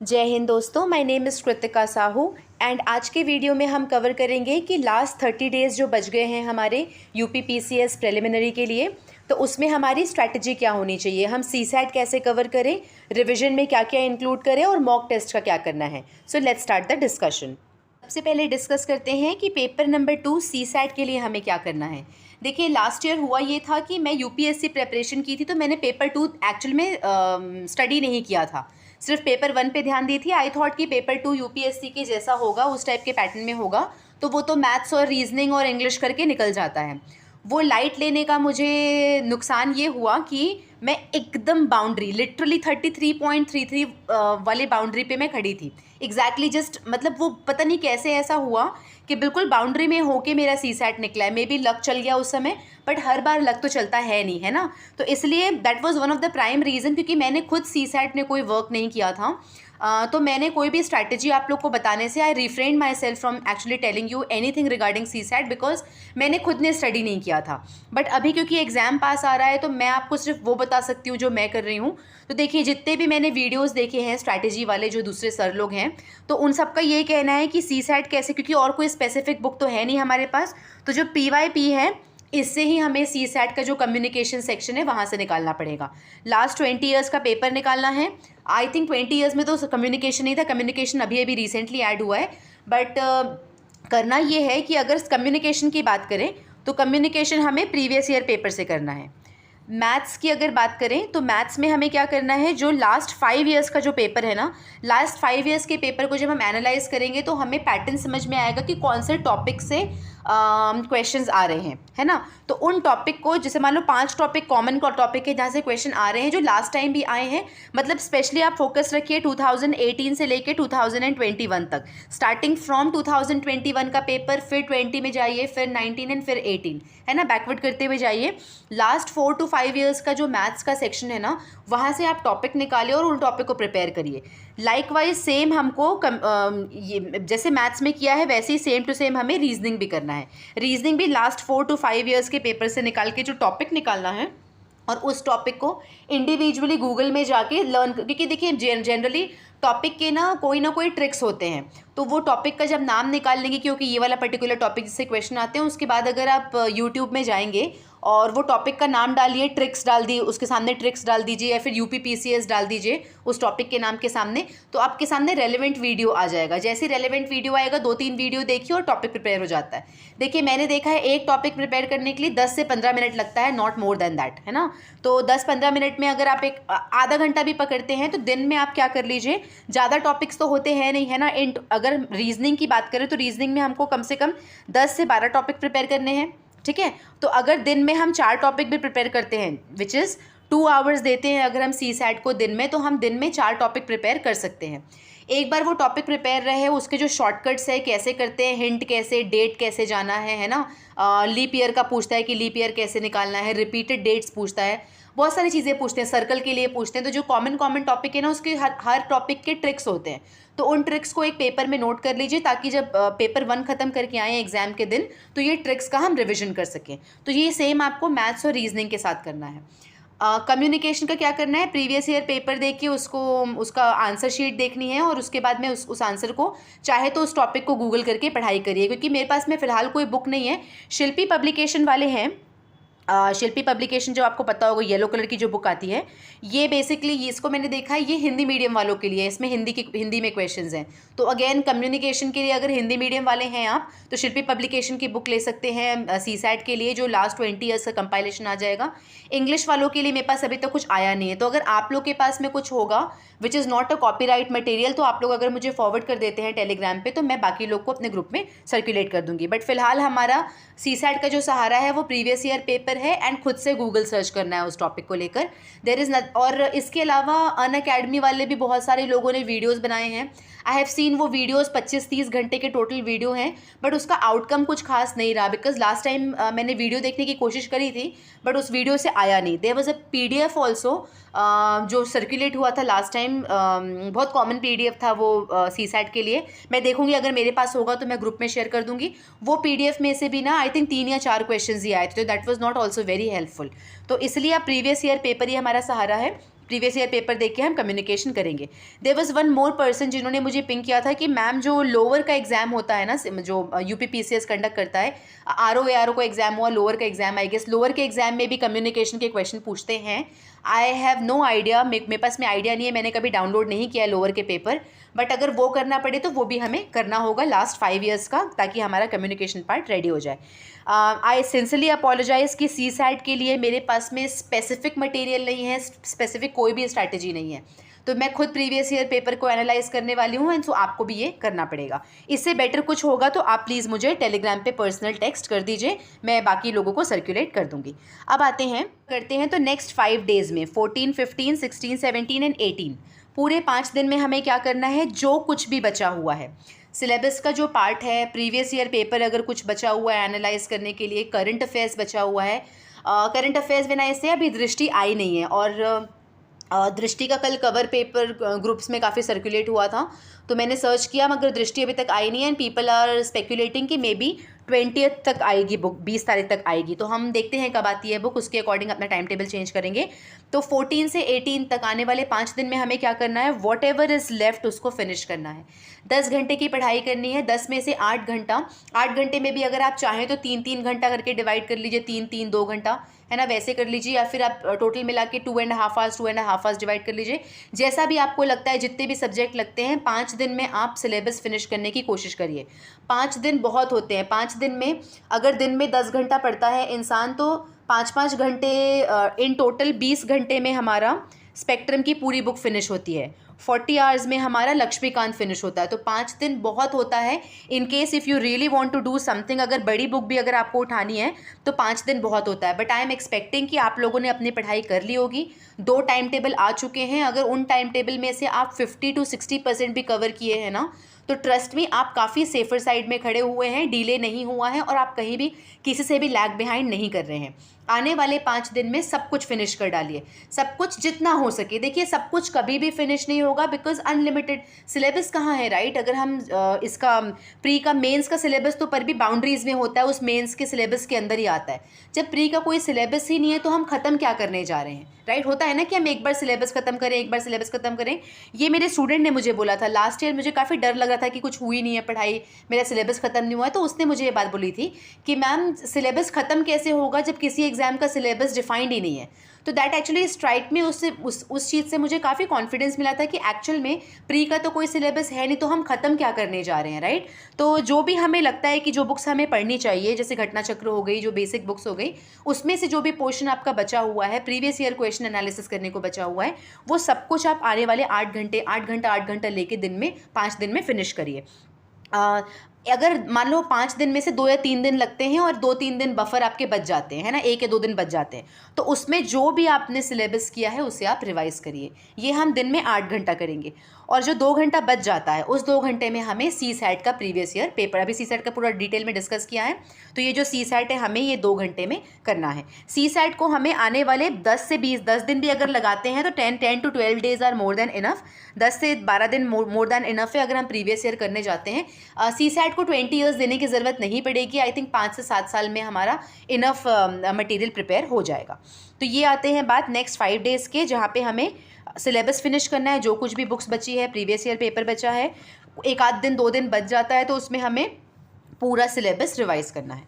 जय हिंद दोस्तों, my name is Kritika Sahu and आज के वीडियो में हम कवर करेंगे कि लास्ट 30 डेज़ जो बच गए हैं हमारे यूपी पीसीएस प्रिलिमिनरी के लिए, तो उसमें हमारी स्ट्रैटेजी क्या होनी चाहिए, हम सीसैट कैसे कवर करें, रिवीजन में क्या क्या इंक्लूड करें और मॉक टेस्ट का क्या करना है। So let's start the discussion. सबसे पहले डिस्कस करते हैं कि पेपर नंबर 2 सीसैट के लिए हमें क्या करना है। देखिए, लास्ट ईयर हुआ ये था कि मैं यूपीएससी प्रिपरेशन की थी, तो मैंने पेपर 2 एक्चुअल में स्टडी नहीं किया था, सिर्फ पेपर 1 पे ध्यान दी थी। आई थॉट कि पेपर 2 यूपीएससी के जैसा होगा, उस टाइप के पैटर्न में होगा, तो वो तो मैथ्स और रीजनिंग और इंग्लिश करके निकल जाता है। वो लाइट लेने का मुझे नुकसान ये हुआ कि मैं एकदम बाउंड्री लिटरली 33.33 वाले बाउंड्री पे मैं खड़ी थी एग्जैक्टली जस्ट, मतलब वो पता नहीं कैसे ऐसा हुआ कि बिल्कुल बाउंड्री में होके मेरा सीसैट निकला है। मे बी लक चल गया उस समय, बट हर बार लक तो चलता है नहीं, है ना। तो इसलिए that was one of the prime reason, क्योंकि मैंने खुद सीसैट में कोई वर्क नहीं किया था। तो मैंने कोई भी स्ट्रैटेजी आप लोग को बताने से आई refrain my self from actually telling you anything regarding CSAT, because मैंने खुद ने स्टडी नहीं किया था। बट अभी क्योंकि एग्ज़ाम पास आ रहा है, तो मैं आपको सिर्फ वो बता सकती हूँ जो मैं कर रही हूँ। तो देखिए, जितने भी मैंने वीडियोस देखे हैं स्ट्रैटेजी वाले, जो दूसरे सर लोग हैं, तो उन सबका ये कहना है कि सीसैट कैसे, क्योंकि और कोई स्पेसिफिक बुक तो है नहीं हमारे पास, तो जो PYP है इससे ही हमें सीसैट का जो कम्युनिकेशन सेक्शन है वहाँ से निकालना पड़ेगा। लास्ट 20 ईयर्स का पेपर निकालना है। आई थिंक 20 ईयर्स में तो कम्युनिकेशन नहीं था, कम्युनिकेशन अभी अभी रिसेंटली ऐड हुआ है। बट करना ये है कि अगर कम्युनिकेशन की बात करें तो कम्युनिकेशन हमें प्रीवियस ईयर पेपर से करना है। मैथ्स की अगर बात करें तो मैथ्स में हमें क्या करना है, जो लास्ट 5 ईयर्स का जो पेपर है ना, लास्ट 5 ईयर्स के पेपर को जब हम एनालाइज करेंगे तो हमें पैटर्न समझ में आएगा कि कौन से टॉपिक से क्वेश्चंस आ रहे हैं, है ना। तो उन टॉपिक को, जैसे मान लो 5 टॉपिक कॉमन टॉपिक है जहाँ से क्वेश्चन आ रहे हैं जो लास्ट टाइम भी आए हैं, मतलब स्पेशली आप फोकस रखिए 2018 से लेके 2021 तक, स्टार्टिंग फ्रॉम 2021 का पेपर, फिर 20 में जाइए, फिर 19 एंड फिर 18, है ना, बैकवर्ड करते हुए जाइए। लास्ट 4 to 5 ईयर्स का जो मैथ्स का सेक्शन है ना, वहाँ से आप टॉपिक निकालिए और उन टॉपिक को प्रिपेयर करिए। लाइकवाइज सेम हमको ये जैसे मैथ्स में किया है वैसे ही सेम टू सेम हमें रीजनिंग भी करना है। रीजनिंग भी लास्ट 4 to 5 ईयर्स के पेपर से निकाल के जो टॉपिक निकालना है और उस टॉपिक को इंडिविजुअली गूगल में जाके लर्न, क्योंकि देखिए जनरली टॉपिक के ना कोई ट्रिक्स होते हैं, तो वो टॉपिक का जब नाम निकाल लेंगे, क्योंकि ये वाला पर्टिकुलर टॉपिक जिससे क्वेश्चन आते हैं, उसके बाद अगर आप यूट्यूब में जाएंगे और वो टॉपिक का नाम डालिए, ट्रिक्स डाल दी, उसके सामने ट्रिक्स डाल दीजिए, या फिर यूपी पीसीएस डाल दीजिए उस टॉपिक के नाम के सामने, तो आपके सामने रेलेवेंट वीडियो आ जाएगा। जैसे रेलेवेंट वीडियो आएगा, 2-3 वीडियो देखिए और टॉपिक प्रिपेयर हो जाता है। देखिए, मैंने देखा है एक टॉपिक प्रिपेयर करने के लिए 10 से 15 मिनट लगता है, नॉट मोर देन दैट, है ना। तो 10-15 मिनट में अगर आप एक आधा घंटा भी पकड़ते हैं तो दिन में आप क्या कर लीजिए, ज़्यादा टॉपिक्स तो होते हैं नहीं, है ना। अगर रीजनिंग की बात करें तो रीजनिंग में हमको कम से कम 10 से 12 टॉपिक प्रिपेयर करने हैं, ठीक है। तो अगर दिन में हम 4 टॉपिक भी प्रिपेयर करते हैं, विच इज़ 2 आवर्स देते हैं अगर हम सीसैट को दिन में, तो हम दिन में 4 टॉपिक प्रिपेयर कर सकते हैं। एक बार वो टॉपिक प्रिपेयर रहे, उसके जो शॉर्टकट्स है कैसे करते हैं, हिंट कैसे, डेट कैसे जाना है ना। लीप ईयर का पूछता है कि लीप ईयर कैसे निकालना है, रिपीटेड डेट्स पूछता है, बहुत सारी चीज़ें पूछते हैं, सर्कल के लिए पूछते हैं। तो जो कॉमन टॉपिक है ना, उसके हर टॉपिक के ट्रिक्स होते हैं, तो उन ट्रिक्स को एक पेपर में नोट कर लीजिए, ताकि जब पेपर 1 ख़त्म करके आए एग्जाम के दिन, तो ये ट्रिक्स का हम रिविजन कर सकें। तो ये सेम आपको मैथ्स और रीजनिंग के साथ करना है। कम्युनिकेशन का क्या करना है, प्रीवियस ईयर पेपर देखिए, उसका आंसर शीट देखनी है, और उसके बाद में उस आंसर को, चाहे तो उस टॉपिक को गूगल करके पढ़ाई करिए, क्योंकि मेरे पास में फ़िलहाल कोई बुक नहीं है। शिल्पी पब्लिकेशन वाले हैं, शिल्पी पब्लिकेशन जो आपको पता होगा, येलो कलर की जो बुक आती है, ये बेसिकली इसको मैंने देखा है, ये हिंदी मीडियम वालों के लिए है, इसमें हिंदी में क्वेश्चंस हैं। तो अगेन कम्युनिकेशन के लिए अगर हिंदी मीडियम वाले हैं आप, तो शिल्पी पब्लिकेशन की बुक ले सकते हैं सीसैट के लिए, जो लास्ट 20 ईयर्स का कंपाइलेशन आ जाएगा। इंग्लिश वालों के लिए मेरे पास अभी तक कुछ आया नहीं है, तो अगर आप लोग के पास में कुछ होगा which is not a copyright material, तो आप लोग अगर मुझे फॉरवर्ड कर देते हैं टेलीग्राम पे, तो मैं बाकी लोग को अपने ग्रुप में सर्कुलेट कर दूंगी। बट फिलहाल हमारा सीसैट का जो सहारा है वो प्रीवियस ईयर पेपर है, एंड खुद से गूगल सर्च करना है उस टॉपिक को लेकर। देयर इज़ नॉट, और इसके अलावा अनअकैडमी वाले भी बहुत सारे लोगों ने वीडियोस बनाए हैं। आई हैव सीन वो वीडियोस 25-30 घंटे के टोटल वीडियो हैं, बट उसका आउटकम कुछ खास नहीं रहा, बिकॉज लास्ट टाइम मैंने वीडियो देखने की कोशिश करी थी, बट उस वीडियो से आया नहीं। There was a PDF also जो सर्कुलेट हुआ था लास्ट टाइम, बहुत कॉमन PDF था वो सीसैट के लिए। मैं देखूंगी, अगर मेरे पास होगा तो मैं ग्रुप में शेयर कर दूंगी। वो PDF में से भी ना आई थिंक 3 या 4 क्वेश्चन ही आए थे, तो that was not also very helpful. तो इसलिए अब प्रीवियस ईयर पेपर ही हमारा सहारा है। प्रीवियस ईयर पेपर देख के हम कम्युनिकेशन करेंगे। There was one more person जिन्होंने मुझे पिंग किया था कि मैम जो लोअर का एग्जाम होता है ना, जो यूपीपीसीएस कंडक्ट करता है, आरओ एआरओ का एग्जाम हुआ, लोअर का एग्जाम, आई गेस लोअर के एग्जाम में भी कम्युनिकेशन के क्वेश्चन पूछते हैं। आई हैव नो आइडिया, मेरे पास में आइडिया नहीं है, मैंने कभी डाउनलोड नहीं किया है लोअर के पेपर, बट अगर वो करना पड़े तो वो भी हमें करना होगा लास्ट 5 ईयर्स का, ताकि हमारा कम्युनिकेशन पार्ट रेडी हो जाए। आई सिंसियरली अपोलोजाइज़ कि CSAT के लिए मेरे पास में स्पेसिफिक मटेरियल नहीं है, स्पेसिफिक कोई भी स्ट्रैटेजी नहीं है, तो मैं खुद प्रीवियस ईयर पेपर को एनालाइज करने वाली हूँ, एंड सो आपको भी ये करना पड़ेगा। इससे बेटर कुछ होगा तो आप प्लीज़ मुझे टेलीग्राम पे पर्सनल टेक्स्ट कर दीजिए, मैं बाकी लोगों को सर्कुलेट कर दूँगी। अब करते हैं तो नेक्स्ट 5 डेज़ में 14, 15, 16, 17 एंड 18 पूरे 5 दिन में हमें क्या करना है, जो कुछ भी बचा हुआ है सिलेबस का जो पार्ट है, प्रीवियस ईयर पेपर अगर कुछ बचा हुआ है एनालाइज करने के लिए, करंट अफेयर्स बचा हुआ है, करंट अफेयर्स बिना इससे अभी दृष्टि आई नहीं है, और दृष्टि का कल कवर पेपर ग्रुप्स में काफ़ी सर्कुलेट हुआ था, तो मैंने सर्च किया, मगर दृष्टि अभी तक आई नहीं है, एंड पीपल आर स्पेकुलेटिंग कि मे बी 20th तक आएगी बुक, 20 तारीख तक आएगी, तो हम देखते हैं कब आती है बुक, उसके अकॉर्डिंग अपना टाइम टेबल चेंज करेंगे। तो 14 से 18 तक आने वाले 5 दिन में हमें क्या करना है, वॉट एवर इज़ लेफ्ट उसको फिनिश करना है। 10 घंटे की पढ़ाई करनी है, 10 में से 8 घंटा, 8 घंटे में भी अगर आप चाहें तो 3-3 घंटा करके डिवाइड कर लीजिए, 3-3 2 घंटा है ना, वैसे कर लीजिए, या फिर आप टोटल मिला के 2.5 आवर्स डिवाइड कर लीजिए, जैसा भी आपको लगता है, जितने भी सब्जेक्ट लगते हैं 5 दिन में आप सिलेबस फिनिश करने की कोशिश करिए। 5 दिन बहुत होते हैं, 5 दिन में अगर दिन में 10 घंटा पढ़ता है इंसान, तो 5-5 घंटे, इन टोटल 20 घंटे में हमारा स्पेक्ट्रम की पूरी बुक फिनिश होती है, 40 आवर्स में हमारा लक्ष्मीकांत फिनिश होता है, तो 5 दिन बहुत होता है। In case if you really want to do something, अगर बड़ी बुक भी अगर आपको उठानी है तो 5 दिन बहुत होता है, बट आई एम एक्सपेक्टिंग कि आप लोगों ने अपनी पढ़ाई कर ली होगी, 2 टाइम टेबल आ चुके हैं, अगर उन टाइम टेबल में से आप 50 to 60% भी कवर किए हैं ना, तो ट्रस्ट मी आप काफ़ी सेफर साइड में खड़े हुए हैं, डिले नहीं हुआ है, और आप कहीं भी किसी से भी लैग बिहाइंड नहीं कर रहे हैं। आने वाले 5 दिन में सब कुछ फिनिश कर डालिए, सब कुछ जितना हो सके। देखिए सब कुछ कभी भी फिनिश नहीं होगा, बिकॉज अनलिमिटेड सिलेबस कहाँ है, राइट। अगर हम इसका प्री का मेंस का सिलेबस तो पर भी बाउंड्रीज में होता है, उस मेंस के सिलेबस के अंदर ही आता है। जब प्री का कोई सिलेबस ही नहीं है तो हम ख़त्म क्या करने जा रहे हैं, राइट। होता है ना कि हम एक बार सिलेबस ख़त्म करें, एक बार सिलेबस ख़त्म करें। ये मेरे स्टूडेंट ने मुझे बोला था लास्ट ईयर, मुझे काफ़ी डर लग रहा था कि कुछ हुई नहीं है पढ़ाई, मेरा सिलेबस ख़त्म नहीं हुआ है, तो उसने मुझे ये बात बोली थी कि मैम सिलेबस ख़त्म कैसे होगा जब किसी एग्ज़ाम का सिलेबस डिफाइंड ही नहीं है। तो दैट एक्चुअली स्ट्राइक में उस चीज़ से मुझे काफ़ी कॉन्फिडेंस मिला था कि एक्चुअल में प्री का तो कोई सिलेबस है नहीं, तो हम ख़त्म क्या करने जा रहे हैं, राइट। तो जो भी हमें लगता है कि जो बुक्स हमें पढ़नी चाहिए, जैसे घटना चक्र हो गई, जो बेसिक बुक्स हो गई, उसमें से जो भी पोर्शन आपका बचा हुआ है, प्रीवियस ईयर क्वेश्चन एनालिसिस करने को बचा हुआ है, वो सब कुछ आप आने वाले 8 घंटा लेके दिन में 5 दिन में फिनिश करिए। अगर मान लो 5 दिन में से 2 या 3 दिन लगते हैं और 2-3 दिन बफर आपके बच जाते हैं, है ना, 1 या 2 दिन बच जाते हैं, तो उसमें जो भी आपने सिलेबस किया है उसे आप रिवाइज करिए। ये हम दिन में 8 घंटा करेंगे, और जो 2 घंटा बच जाता है उस 2 घंटे में हमें CSAT का प्रीवियस ईयर पेपर, अभी CSAT का पूरा डिटेल में डिस्कस किया है, तो ये जो CSAT है हमें ये 2 घंटे में करना है। CSAT को हमें आने वाले 10 दिन भी अगर लगाते हैं तो 10 to 12 days are more than enough, 10 से 12 दिन मोर देन इनफ है अगर हम प्रीवियस ईयर करने जाते हैं। CSAT को 20 ईयर्स देने की ज़रूरत नहीं पड़ेगी, आई थिंक 5 से 7 साल में हमारा इनफ मटेरियल प्रिपेयर हो जाएगा। तो ये आते हैं बात नेक्स्ट 5 डेज़ के, जहाँ पे हमें सिलेबस फिनिश करना है, जो कुछ भी बुक्स बची है, प्रीवियस ईयर पेपर बचा है, 1 आध दिन 2 दिन बच जाता है, तो उसमें हमें पूरा सिलेबस रिवाइज करना है।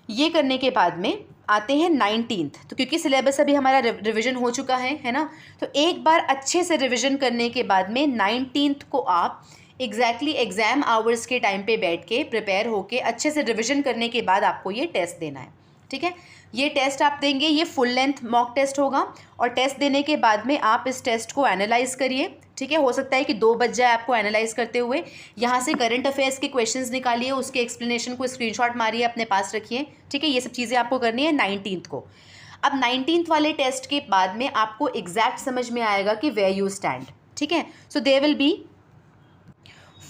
ये करने के बाद में आते हैं 19th, तो क्योंकि सिलेबस अभी हमारा रिवीजन हो चुका है ना, तो एक बार अच्छे से रिवीजन करने के बाद में 19th को आप एग्जैक्टली एग्ज़ाम आवर्स के टाइम पे बैठ के प्रिपेयर होके अच्छे से रिवीजन करने के बाद आपको ये टेस्ट देना है, ठीक है। ये टेस्ट आप देंगे, ये फुल लेंथ मॉक टेस्ट होगा, और टेस्ट देने के बाद में आप इस टेस्ट को एनालाइज करिए, ठीक है। हो सकता है कि 2 बज जाए आपको एनालाइज करते हुए। यहाँ से करंट अफेयर्स के क्वेश्चंस निकालिए, उसके एक्सप्लेनेशन को स्क्रीनशॉट मारिए, अपने पास रखिए, ठीक है। ये सब चीज़ें आपको करनी है 19th को। अब 19th वाले टेस्ट के बाद में आपको एग्जैक्ट समझ में आएगा कि वेयर यू स्टैंड, ठीक है। So there will be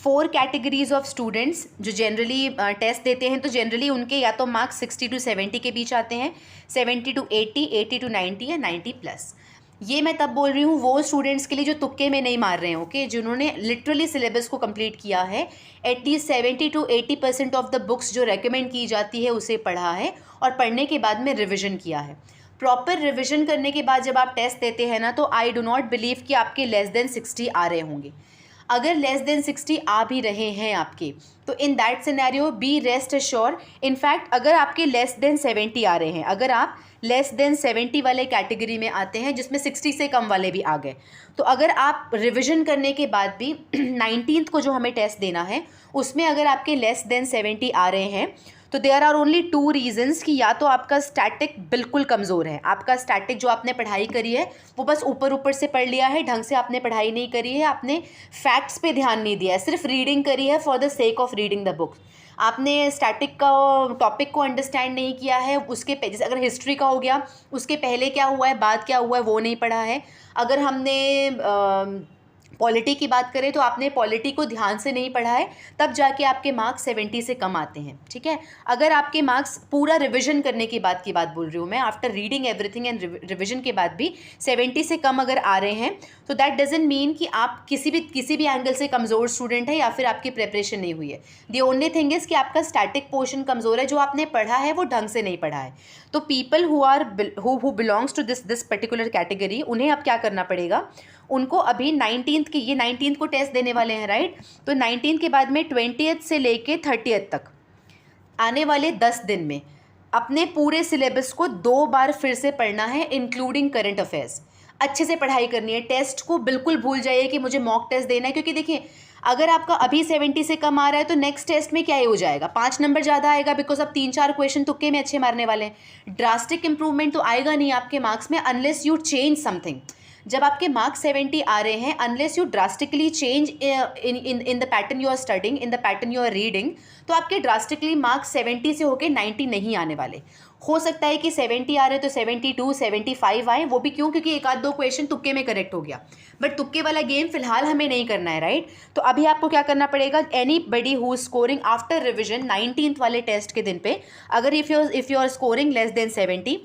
4 categories of students जो जनरली टेस्ट देते हैं, तो जनरली उनके या तो मार्क्स 60 to 70 के बीच आते हैं, 70 to 80, 80 to 90 या 90+। ये मैं तब बोल रही हूँ वो स्टूडेंट्स के लिए जो तुक्के में नहीं मार रहे हैं, ओके, जिन्होंने लिटरली सिलेबस को कंप्लीट किया है, at least 70 to 80% of the books जो रेकमेंड की जाती है उसे पढ़ा है, और पढ़ने के बाद में रिविजन किया है। प्रॉपर रिविजन करने के बाद जब आप टेस्ट देते हैं ना, तो आई डो नॉट बिलीव कि आपके लेस देन 60 आ रहे होंगे। अगर लेस देन 60 आ भी रहे हैं आपके, तो in that scenario be rest assure. In fact अगर आपके लेस देन 70 आ रहे हैं, अगर आप लेस देन 70 वाले कैटेगरी में आते हैं जिसमें 60 से कम वाले भी आ गए, तो अगर आप रिविजन करने के बाद भी 19th को जो हमें टेस्ट देना है उसमें अगर आपके लेस देन 70 आ रहे हैं, तो देयर आर ओनली 2 रीजंस कि या तो आपका स्टैटिक बिल्कुल कमज़ोर है, आपका स्टैटिक जो आपने पढ़ाई करी है वो बस ऊपर ऊपर से पढ़ लिया है, ढंग से आपने पढ़ाई नहीं करी है, आपने फैक्ट्स पे ध्यान नहीं दिया है, सिर्फ रीडिंग करी है for the sake of reading the book. आपने स्टैटिक का टॉपिक को अंडरस्टैंड नहीं किया है, उसके जैसे अगर हिस्ट्री का हो गया, उसके पहले क्या हुआ है, बाद क्या हुआ है, वो नहीं पढ़ा है। अगर हमने पॉलिटी की बात करें तो आपने पॉलिटी को ध्यान से नहीं पढ़ा है, तब जाके आपके मार्क्स 70 से कम आते हैं, ठीक है। अगर आपके मार्क्स भी रिविजन करने के बाद की बात बोल रही हूँ मैं, after reading everything and revision के बाद भी 70 से कम अगर आ रहे हैं, तो दैट डजंट मीन कि आप किसी भी एंगल से कमज़ोर स्टूडेंट है या फिर आपकी प्रिपरेशन नहीं हुई है। दी ओनली थिंग इज़ कि आपका स्टैटिक पोर्शन कमज़ोर है, जो आपने पढ़ा है वो ढंग से नहीं पढ़ा है। तो people who belongs to this particular category, उन्हें अब क्या करना पड़ेगा, उनको अभी 19th की, ये 19th को टेस्ट देने वाले हैं, राइट। तो 19th के बाद में 20th से लेके 30th तक आने वाले 10 दिन में अपने पूरे सिलेबस को 2 बार फिर से पढ़ना है, इंक्लूडिंग करंट अफेयर्स। अच्छे से पढ़ाई करनी है, टेस्ट को बिल्कुल भूल जाइए कि मुझे मॉक टेस्ट देना है, क्योंकि देखिए अगर आपका अभी 70 से कम आ रहा है तो नेक्स्ट टेस्ट में क्या ही हो जाएगा, 5 नंबर ज़्यादा आएगा, बिकॉज अब 3-4 क्वेश्चन तुक्के में अच्छे मारने वाले हैं। ड्रास्टिक इंप्रूवमेंट तो आएगा नहीं आपके मार्क्स में अनलेस यू चेंज समथिंग। जब आपके मार्क्स 70 आ रहे हैं, unless you drastically change in the pattern you are studying, in the pattern you are reading, तो आपके ड्रास्टिकली मार्क्स 70 से होकर 90 नहीं आने वाले। हो सकता है कि 70 आ रहे तो 72, 75 आए, वो भी क्यों, क्योंकि 1-2 क्वेश्चन तुक्के में करेक्ट हो गया, बट तुक्के वाला गेम फिलहाल हमें नहीं करना है, राइट। तो अभी आपको क्या करना पड़ेगा, anybody who scoring after revision 19th वाले टेस्ट के दिन पे, अगर if you are scoring less than 70,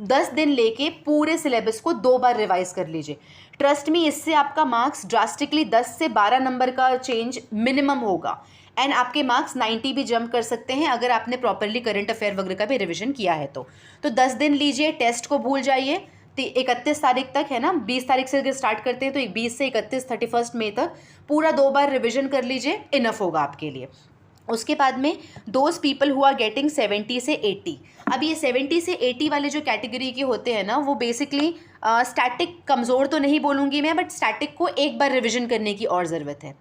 10 दिन लेके पूरे सिलेबस को 2 बार रिवाइज कर लीजिए। ट्रस्ट मी, इससे आपका मार्क्स ड्रास्टिकली 10 से 12 नंबर का चेंज मिनिमम होगा, एंड आपके मार्क्स 90 भी जंप कर सकते हैं अगर आपने प्रॉपरली करंट अफेयर वगैरह का भी रिवीजन किया है। तो 10 दिन लीजिए, टेस्ट को भूल जाइए। 31 तारीख तक है ना, 20 तारीख से अगर स्टार्ट करते हैं तो 20 से 31, 31 मई तक पूरा 2 बार रिविजन कर लीजिए, इनफ होगा आपके लिए। उसके बाद में those people who are getting 70 से 80, अब ये 70 से 80 वाले जो कैटेगरी के होते हैं ना, वो बेसिकली स्टैटिक कमज़ोर तो नहीं बोलूँगी मैं, बट स्टैटिक को एक बार रिविजन करने की और ज़रूरत है।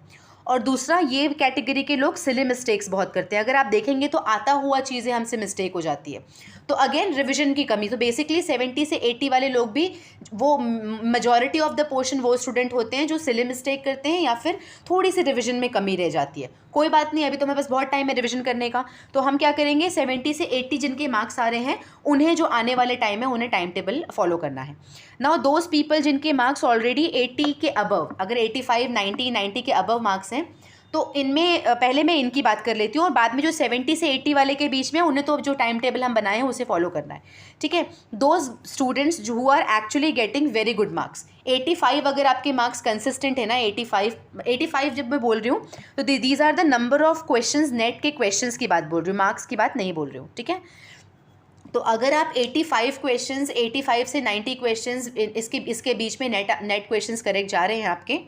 और दूसरा, ये कैटेगरी के लोग सिली मिस्टेक्स बहुत करते हैं, अगर आप देखेंगे तो आता हुआ चीज़ें हमसे मिस्टेक हो जाती है, तो अगेन रिविजन की कमी। तो बेसिकली 70 से 80 वाले लोग भी, वो मेजॉरिटी ऑफ द पोर्शन वो स्टूडेंट होते हैं जो सिली मिस्टेक करते हैं या फिर थोड़ी सी रिविजन में कमी रह जाती है। कोई बात नहीं, अभी तो मेरे पास बहुत टाइम है रिविजन करने का, तो हम क्या करेंगे, 70 से 80 जिनके मार्क्स आ रहे हैं उन्हें जो आने वाले टाइम है उन्हें टाइम टेबल फॉलो करना है। नाउ दोज पीपल जिनके मार्क्स ऑलरेडी 80 के अबव, अगर 85, 90 के अबव मार्क्स हैं, तो इनमें पहले मैं इनकी बात कर लेती हूँ, और बाद में जो 70 से 80 वाले के बीच में उन्हें तो जो टाइम टेबल हम बनाए हैं उसे फॉलो करना है, ठीक है। Those students who are actually getting very good marks, 85 अगर आपके मार्क्स कंसिस्टेंट है ना, 85 जब मैं बोल रही हूँ तो these are the number of questions, NET के क्वेश्चंस की बात बोल रही हूँ, मार्क्स की बात नहीं बोल रही हूँ, ठीक है। तो अगर आप 85 क्वेश्चंस, 85 से 90 क्वेश्चंस इसके बीच में नेट क्वेश्चंस करेक्ट जा रहे हैं आपके,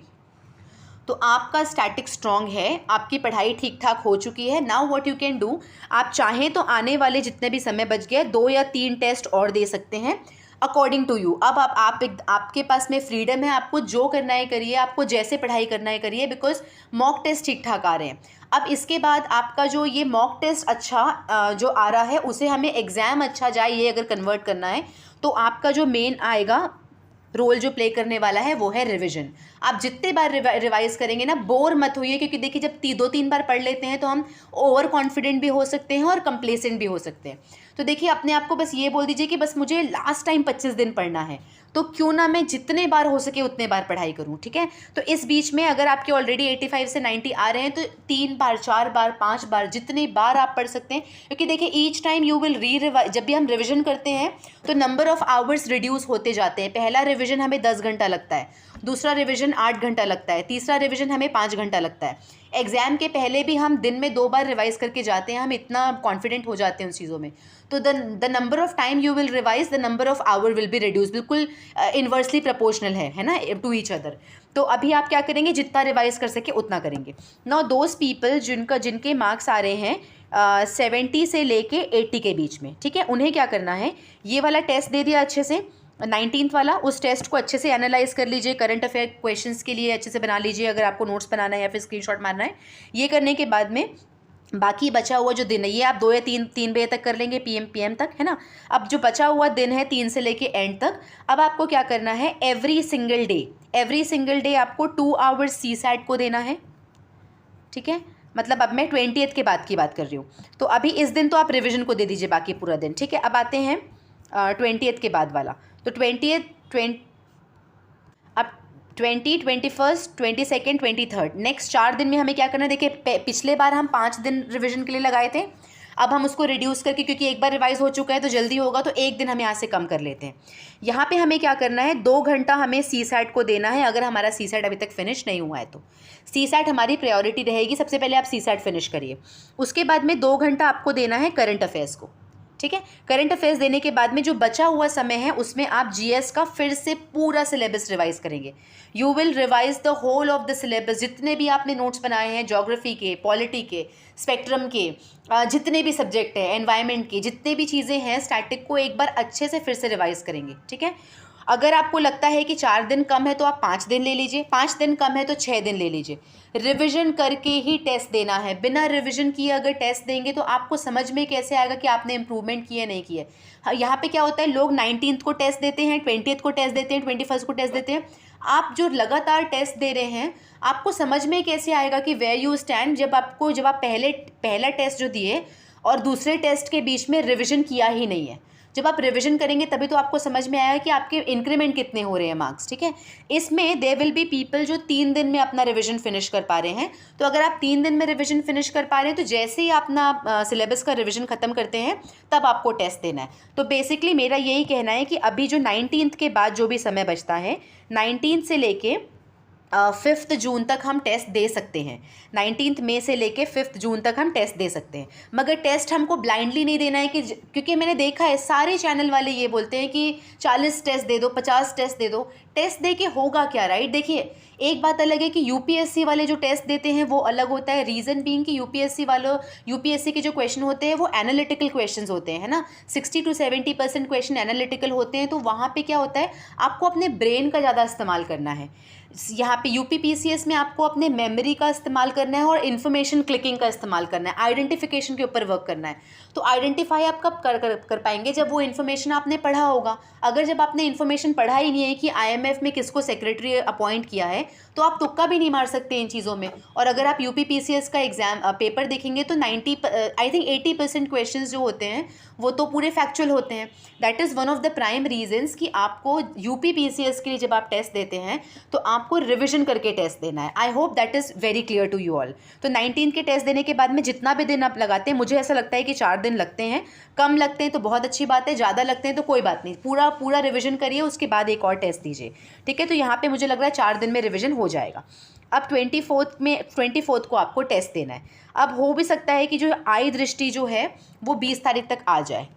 तो आपका स्टैटिक स्ट्रॉन्ग है, आपकी पढ़ाई ठीक ठाक हो चुकी है। Now what you can do, आप चाहें तो आने वाले जितने भी समय बच गए 2 या 3 टेस्ट और दे सकते हैं अकॉर्डिंग टू यू। अब आपके पास में फ्रीडम है, आपको जो करना है करिए, आपको जैसे पढ़ाई करना है करिए, बिकॉज मॉक टेस्ट ठीक ठाक आ रहे हैं। अब इसके बाद आपका जो ये मॉक टेस्ट अच्छा जो आ रहा है उसे हमें एग्ज़ाम अच्छा जाए ये अगर कन्वर्ट करना है, तो आपका जो मेन आएगा रोल जो प्ले करने वाला है वो है रिवीजन। आप जितने बार रिवाइज करेंगे ना, बोर मत होइए, क्योंकि देखिए जब 2-3 बार पढ़ लेते हैं तो हम ओवर कॉन्फिडेंट भी हो सकते हैं और कंप्लेसेंट भी हो सकते हैं। तो देखिए अपने आप को बस ये बोल दीजिए कि बस मुझे लास्ट टाइम 25 दिन पढ़ना है, तो क्यों ना मैं जितने बार हो सके उतने बार पढ़ाई करूं, ठीक है। तो इस बीच में अगर आपके ऑलरेडी 85 से 90 आ रहे हैं तो 3 बार, 4 बार, 5 बार, जितनी बार आप पढ़ सकते हैं, क्योंकि देखिए ईच टाइम यू विल जब भी हम रिविजन करते हैं तो नंबर ऑफ आवर्स रिड्यूस होते जाते हैं। पहला रिविजन हमें 10 घंटा लगता है, दूसरा रिवीजन 8 घंटा लगता है, तीसरा रिवीजन हमें 5 घंटा लगता है। एग्ज़ाम के पहले भी हम दिन में 2 बार रिवाइज़ करके जाते हैं, हम इतना कॉन्फिडेंट हो जाते हैं उन चीज़ों में। तो the number of time you will revise, the number of hour will be reduce, बिल्कुल इन्वर्सली प्रोपोर्शनल है ना, टू ईच अदर। तो अभी आप क्या करेंगे, जितना रिवाइज कर सके उतना करेंगे। नाउ दोज पीपल जिनके मार्क्स आ रहे हैं 70 से लेके 80 के बीच में, ठीक है, उन्हें क्या करना है, ये वाला टेस्ट दे दिया अच्छे से 19th वाला, उस टेस्ट को अच्छे से एनालाइज कर लीजिए, करंट अफेयर क्वेश्चंस के लिए अच्छे से बना लीजिए अगर आपको नोट्स बनाना है या फिर स्क्रीनशॉट मारना है। ये करने के बाद में बाकी बचा हुआ जो दिन है, ये आप 2 या 3 बजे तक कर लेंगे, PM तक, है ना। अब जो बचा हुआ दिन है 3 से लेके एंड तक, अब आपको क्या करना है, एवरी सिंगल डे आपको 2 आवर्स CSAT को देना है, ठीक है। मतलब अब मैं 20th के बाद की बात कर रही हूँ। तो अभी इस दिन तो आप रिविजन को दे दीजिए बाकी पूरा दिन, ठीक है। अब आते हैं 20th के बाद वाला। तो 20, 21st, 22nd, 23rd, नेक्स्ट 4 दिन में हमें क्या करना है। देखिए पिछले बार हम 5 दिन रिवीजन के लिए लगाए थे, अब हम उसको रिड्यूस करके, क्योंकि एक बार रिवाइज हो चुका है तो जल्दी होगा, तो 1 दिन हम यहाँ से कम कर लेते हैं। यहाँ पे हमें क्या करना है, 2 घंटा हमें CSAT को देना है। अगर हमारा CSAT अभी तक फिनिश नहीं हुआ है तो CSAT हमारी प्रायोरिटी रहेगी, सबसे पहले आप CSAT फिनिश करिए। उसके बाद में 2 घंटा आपको देना है करंट अफेयर्स को, ठीक है। करंट अफेयर्स देने के बाद में जो बचा हुआ समय है उसमें आप GS का फिर से पूरा सिलेबस रिवाइज करेंगे। You will revise the whole of the syllabus, जितने भी आपने नोट्स बनाए हैं, ज्योग्राफी के, पॉलिटी के, स्पेक्ट्रम के, जितने भी सब्जेक्ट हैं, एनवायरनमेंट के, जितने भी चीज़ें हैं, स्टैटिक को एक बार अच्छे से फिर से रिवाइज करेंगे, ठीक है। अगर आपको लगता है कि 4 दिन कम है तो आप 5 दिन ले लीजिए, 5 दिन कम है तो 6 दिन ले लीजिए। रिवीजन करके ही टेस्ट देना है, बिना रिवीजन किए अगर टेस्ट देंगे तो आपको समझ में कैसे आएगा कि आपने इंप्रूवमेंट किया नहीं किया। हाँ, यहाँ पे क्या होता है, लोग 19th को टेस्ट देते हैं, 20th को टेस्ट देते हैं, 21st को टेस्ट देते हैं। आप जो लगातार टेस्ट दे रहे हैं, आपको समझ में कैसे आएगा कि वेयर यू स्टैंड, जब आप पहला टेस्ट जो दिए और दूसरे टेस्ट के बीच में रिविजन किया ही नहीं है। जब आप रिवीजन करेंगे तभी तो आपको समझ में आएगा कि आपके इंक्रीमेंट कितने हो रहे हैं मार्क्स, ठीक है। इसमें देयर विल बी पीपल जो 3 दिन में अपना रिवीजन फिनिश कर पा रहे हैं। तो अगर आप 3 दिन में रिवीजन फिनिश कर पा रहे हैं तो जैसे ही आप अपना सिलेबस का रिवीजन ख़त्म करते हैं तब आपको टेस्ट देना है। तो बेसिकली मेरा यही कहना है कि अभी जो 19th के बाद जो भी समय बचता है, 19th से लेके 5 जून तक हम टेस्ट दे सकते हैं। 19 मई से लेके 5 जून तक हम टेस्ट दे सकते हैं, मगर टेस्ट हमको ब्लाइंडली नहीं देना है कि क्योंकि मैंने देखा है सारे चैनल वाले ये बोलते हैं कि 40 टेस्ट दे दो, 50 टेस्ट दे दो। टेस्ट दे के होगा क्या, राइट। देखिए एक बात अलग है कि यूपीएससी वाले जो टेस्ट देते हैं वो अलग होता है। रीज़न बीइंग कि यूपीएससी के जो क्वेश्चन होते हैं वो एनालिटिकल क्वेश्चंस होते हैं, है ना। 60 to 70% क्वेश्चन एनालिटिकल होते हैं। तो वहाँ पे क्या होता है, आपको अपने ब्रेन का ज़्यादा इस्तेमाल करना है। यहाँ पे यूपीपीसीएस में आपको अपने मेमोरी का इस्तेमाल करना है और इन्फॉर्मेशन क्लिकिंग का इस्तेमाल करना है, आइडेंटिफिकेशन के ऊपर वर्क करना है। तो आइडेंटिफाई आप कब कर पाएंगे, जब वो इन्फॉर्मेशन आपने पढ़ा होगा। अगर जब आपने इन्फॉर्मेशन पढ़ा ही नहीं है कि आईएमएफ में किसको सेक्रेटरी अपॉइंट किया है, तो आप तुक्का भी नहीं मार सकते इन चीज़ों में। और अगर आप यूपीपीसीएस का एग्जाम पेपर देखेंगे तो 80% क्वेश्चंस जो होते हैं वो तो पूरे फैक्चुअल होते हैं। That is one of the prime reasons कि आपको यूपीपीसीएस के लिए जब आप टेस्ट देते हैं तो आपको रिविजन करके टेस्ट देना है। I hope that is very clear to you all. तो 19 के टेस्ट देने के बाद में जितना भी दिन आप लगाते हैं, मुझे ऐसा लगता है कि 4 दिन लगते हैं। कम लगते हैं तो बहुत अच्छी बात है, ज़्यादा लगते हैं तो कोई बात नहीं, पूरा रिविजन करिए, उसके बाद एक और टेस्ट दीजिए, ठीक है। तो यहाँ पे मुझे लग रहा है 4 दिन में रिविजन हो जाएगा। अब 24th को आपको टेस्ट देना है। अब हो भी सकता है कि जो आई दृष्टि जो है वो 20 तारीख तक आ जाए।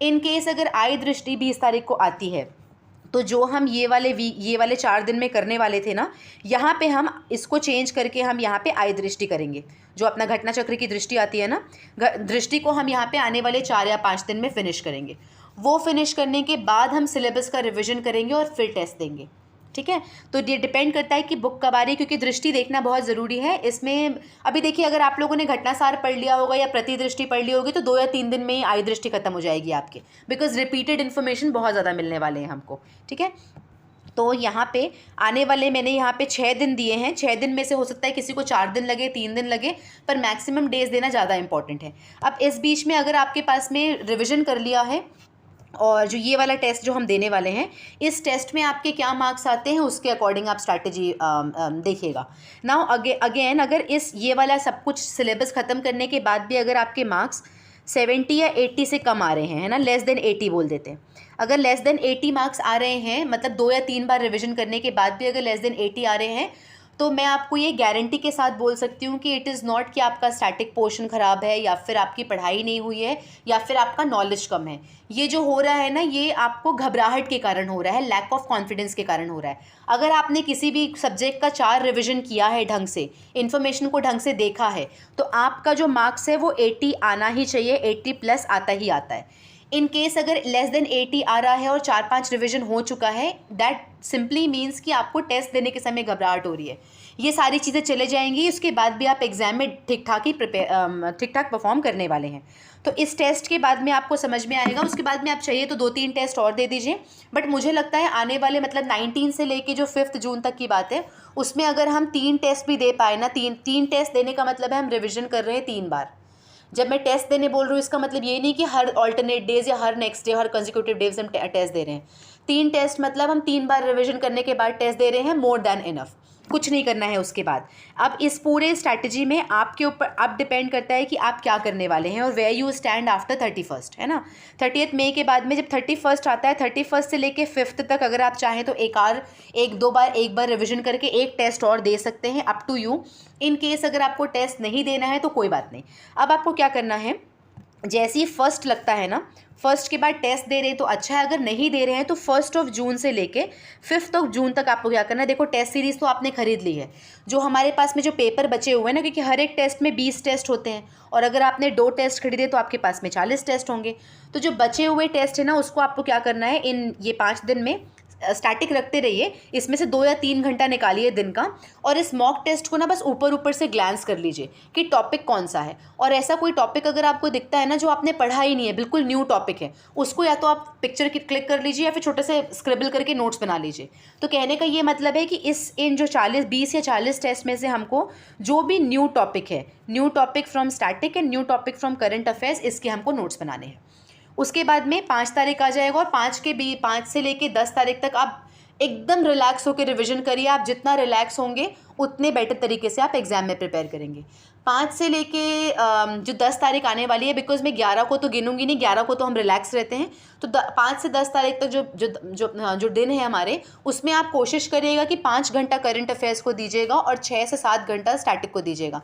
इन केस अगर आई दृष्टि 20 तारीख को आती है तो जो हम ये वाले 4 दिन में करने वाले थे ना, यहाँ पे हम इसको चेंज करके हम यहाँ पे आई दृष्टि करेंगे। जो अपना घटना चक्र की दृष्टि आती है ना, दृष्टि को हम यहाँ पे आने वाले 4 या 5 दिन में फिनिश करेंगे। वो फिनिश करने के बाद हम सिलेबस का रिविजन करेंगे और फिर टेस्ट देंगे, ठीक है। तो ये डिपेंड करता है कि बुक कब आ रही है, क्योंकि दृष्टि देखना बहुत ज़रूरी है इसमें। अभी देखिए अगर आप लोगों ने घटनासार पढ़ लिया होगा या प्रति दृष्टि पढ़ ली होगी तो 2 या 3 दिन में ही आई दृष्टि खत्म हो जाएगी आपके, बिकॉज रिपीटेड इन्फॉर्मेशन बहुत ज़्यादा मिलने वाले हैं हमको, ठीक है। तो यहाँ पे आने वाले मैंने यहाँ पे 6 दिन दिए हैं। 6 दिन में से हो सकता है किसी को 4 दिन लगे, 3 दिन लगे, पर मैक्सिमम डेज देना ज़्यादा इंपॉर्टेंट है। अब इस बीच में अगर आपके पास में रिविज़न कर लिया है और जो ये वाला टेस्ट जो हम देने वाले हैं, इस टेस्ट में आपके क्या मार्क्स आते हैं उसके अकॉर्डिंग आप स्ट्रैटेजी देखिएगा। नाउ अगेन अगर ये वाला सब कुछ सिलेबस ख़त्म करने के बाद भी अगर आपके मार्क्स 70 या 80 से कम आ रहे हैं, है ना, लेस देन 80 बोल देते हैं। अगर लेस देन 80 मार्क्स आ रहे हैं, मतलब 2 या 3 बार रिविजन करने के बाद भी अगर लेस देन 80 आ रहे हैं, तो मैं आपको ये गारंटी के साथ बोल सकती हूँ कि इट इज़ नॉट कि आपका स्टैटिक पोर्शन ख़राब है या फिर आपकी पढ़ाई नहीं हुई है या फिर आपका नॉलेज कम है। ये जो हो रहा है ना, ये आपको घबराहट के कारण हो रहा है, लैक ऑफ कॉन्फिडेंस के कारण हो रहा है। अगर आपने किसी भी सब्जेक्ट का 4 रिविज़न किया है, ढंग से इन्फॉर्मेशन को ढंग से देखा है, तो आपका जो मार्क्स है वो 80 आना ही चाहिए, 80 प्लस आता ही आता है। इन केस अगर लेस देन 80 आ रहा है और 4-5 रिवीजन हो चुका है, दैट सिंपली मीन्स कि आपको टेस्ट देने के समय घबराहट हो रही है। ये सारी चीज़ें चले जाएंगी, उसके बाद भी आप एग्ज़ाम में ठीक ठाक परफॉर्म करने वाले हैं। तो इस टेस्ट के बाद में आपको समझ में आएगा। उसके बाद में आप चाहिए तो 2-3 टेस्ट और दे दीजिए, बट मुझे लगता है आने वाले मतलब 19 से लेके जो 5 जून तक की बात है, उसमें अगर हम 3 टेस्ट भी दे पाए ना, 3 टेस्ट देने का मतलब है हम रिविज़न कर रहे हैं 3 बार। जब मैं टेस्ट देने बोल रही हूँ, इसका मतलब ये नहीं कि हर ऑल्टरनेट डेज या हर नेक्स्ट डे, हर कंसेक्यूटिव डेज हम टेस्ट दे रहे हैं। 3 टेस्ट मतलब हम 3 बार रिवीजन करने के बाद टेस्ट दे रहे हैं, मोर देन इनफ। कुछ नहीं करना है उसके बाद। अब इस पूरे स्ट्रैटेजी में आपके ऊपर अब डिपेंड करता है कि आप क्या करने वाले हैं और where you stand after 31st, है ना। 30th मई के बाद में जब 31st आता है, 31st से लेके 5th तक अगर आप चाहें तो एक बार रिवीजन करके एक टेस्ट और दे सकते हैं, up to you. In case अगर आपको टेस्ट नहीं देना है तो कोई बात नहीं। अब आपको क्या करना है, जैसे ही फर्स्ट लगता है ना, फर्स्ट के बाद टेस्ट दे रहे हैं तो अच्छा है, अगर नहीं दे रहे हैं तो 1 जून से लेके 5 जून तक आपको क्या करना है। देखो, टेस्ट सीरीज़ तो आपने खरीद ली है, जो हमारे पास में जो पेपर बचे हुए हैं ना, क्योंकि हर एक टेस्ट में 20 टेस्ट होते हैं और अगर आपने 2 टेस्ट खरीदे तो आपके पास में 40 टेस्ट होंगे। तो जो बचे हुए टेस्ट है ना, उसको आपको क्या करना है, इन ये 5 दिन में स्टैटिक रखते रहिए। इसमें से 2 या 3 घंटा निकालिए दिन का और इस मॉक टेस्ट को ना बस ऊपर से ग्लैंस कर लीजिए कि टॉपिक कौन सा है। और ऐसा कोई टॉपिक अगर आपको दिखता है ना जो आपने पढ़ा ही नहीं है, बिल्कुल न्यू टॉपिक है, उसको या तो आप पिक्चर की क्लिक कर लीजिए या फिर छोटे से स्क्रिबल करके नोट्स बना लीजिए। तो कहने का ये मतलब है कि इन जो 20 या 40 टेस्ट में से हमको जो भी न्यू टॉपिक है, new topic from static and new topic from current affairs, इसके हमको नोट्स बनाने हैं। उसके बाद में 5 तारीख आ जाएगा और 5 से लेके 10 तारीख तक आप एकदम रिलैक्स होकर रिवीजन करिए। आप जितना रिलैक्स होंगे उतने बेटर तरीके से आप एग्ज़ाम में प्रिपेयर करेंगे। 5 से लेके जो 10 तारीख आने वाली है, बिकॉज मैं 11 को तो गिनूंगी नहीं, 11 को तो हम रिलैक्स रहते हैं, तो 5 से 10 तारीख तक जो दिन है हमारे, उसमें आप कोशिश करिएगा कि 5 घंटा करंट अफेयर्स को दीजिएगा और 6 से 7 घंटा स्टैटिक को दीजिएगा।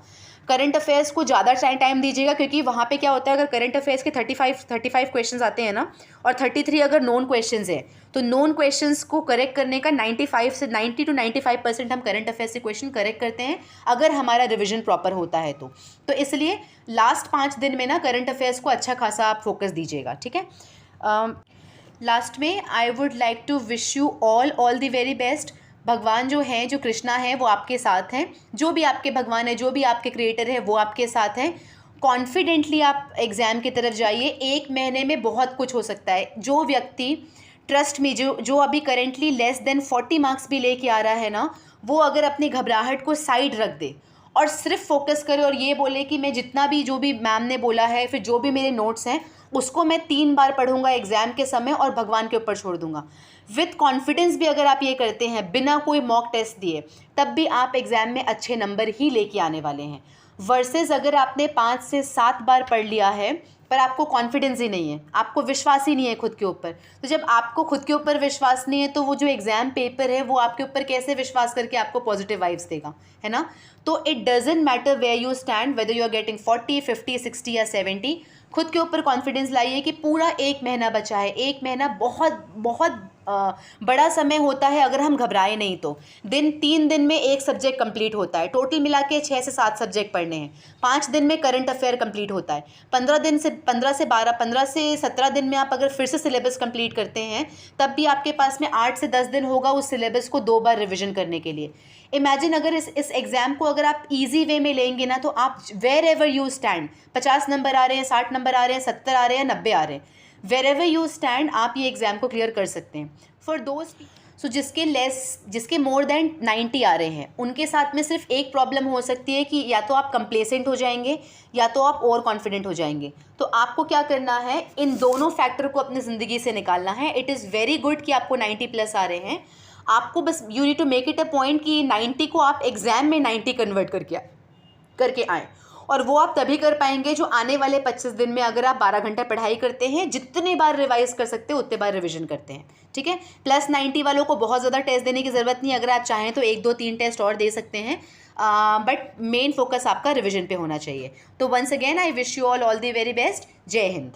करंट अफेयर्स को ज़्यादा टाइम दीजिएगा, क्योंकि वहाँ पे क्या होता है, अगर करंट अफेयर्स के 35 क्वेश्चंस आते हैं ना और 33 अगर नोन क्वेश्चंस है, तो नोन क्वेश्चंस को करेक्ट करने का 90 to 95% हम करंट अफेयर्स से क्वेश्चन करेक्ट करते हैं अगर हमारा रिविजन प्रॉपर होता है तो इसलिए लास्ट 5 दिन में ना करंट अफेयर्स को अच्छा खासा आप फोकस दीजिएगा, ठीक है। लास्ट में I would like to wish you all the very best. भगवान जो हैं, जो कृष्णा है, वो आपके साथ हैं। जो भी आपके भगवान है, जो भी आपके क्रिएटर है, वो आपके साथ हैं। कॉन्फिडेंटली आप एग्ज़ाम की तरफ जाइए। 1 महीने में बहुत कुछ हो सकता है। जो व्यक्ति, ट्रस्ट में, जो अभी करेंटली लेस देन 40 मार्क्स भी लेके आ रहा है ना, वो अगर अपनी घबराहट को साइड रख दे और सिर्फ फोकस करे और ये बोले कि मैं जितना भी, जो भी मैम ने बोला है, फिर जो भी मेरे नोट्स हैं, उसको मैं 3 बार पढ़ूंगा एग्ज़ाम के समय और भगवान के ऊपर छोड़ दूंगा, विथ कॉन्फिडेंस भी अगर आप ये करते हैं बिना कोई मॉक टेस्ट दिए, तब भी आप एग्ज़ाम में अच्छे नंबर ही लेके आने वाले हैं। वर्सेस अगर आपने 5 से 7 बार पढ़ लिया है पर आपको कॉन्फिडेंस ही नहीं है, आपको विश्वास ही नहीं है खुद के ऊपर, तो जब आपको खुद के ऊपर विश्वास नहीं है तो वो जो एग्ज़ाम पेपर है वो आपके ऊपर कैसे विश्वास करके आपको पॉजिटिव वाइब्स देगा, है ना। तो it doesn't matter where you stand, whether you are getting 40, 50, 60 या 70, खुद के ऊपर कॉन्फिडेंस लाइए कि पूरा 1 महीना बचा है। 1 महीना बहुत बहुत बड़ा समय होता है अगर हम घबराए नहीं तो। 3 दिन में एक सब्जेक्ट कंप्लीट होता है, टोटल मिला के 6 से 7 सब्जेक्ट पढ़ने हैं। 5 दिन में करंट अफेयर कंप्लीट होता है। 15 से 17 दिन में आप अगर फिर से सिलेबस कंप्लीट करते हैं, तब भी आपके पास में 8 से 10 दिन होगा उस सिलेबस को 2 बार रिविजन करने के लिए। इमेजिन अगर इस एग्ज़ाम को अगर आप ईजी वे में लेंगे ना, तो आप wherever you stand, 50 number आ रहे हैं, 60 नंबर आ रहे हैं, 70 आ रहे हैं, 90 आ रहे हैं, वेयर एवर यू स्टैंड, आप ये एग्ज़ाम को क्लियर कर सकते हैं। फॉर दोस्त जिसके मोर देन 90 आ रहे हैं, उनके साथ में सिर्फ एक प्रॉब्लम हो सकती है कि या तो आप कंप्लेसेंट हो जाएंगे या तो आप ओवर कॉन्फिडेंट हो जाएंगे। तो आपको क्या करना है, इन दोनों फैक्टर को अपनी ज़िंदगी से निकालना है। इट इज़ वेरी गुड कि आपको 90 प्लस आ रहे हैं, आपको बस you need to make it a point कि 90 को आप एग्ज़ाम में 90 कन्वर्ट करके आएँ। और वो आप तभी कर पाएंगे जो आने वाले 25 दिन में अगर आप 12 घंटा पढ़ाई करते हैं, जितने बार रिवाइज कर सकते हो उतने बार रिवीजन करते हैं, ठीक है। +90 वालों को बहुत ज़्यादा टेस्ट देने की ज़रूरत नहीं, अगर आप चाहें तो 1 2 3 टेस्ट और दे सकते हैं, बट मेन फोकस आपका रिवीजन पे होना चाहिए। तो once again I wish you all the very best. जय हिंद।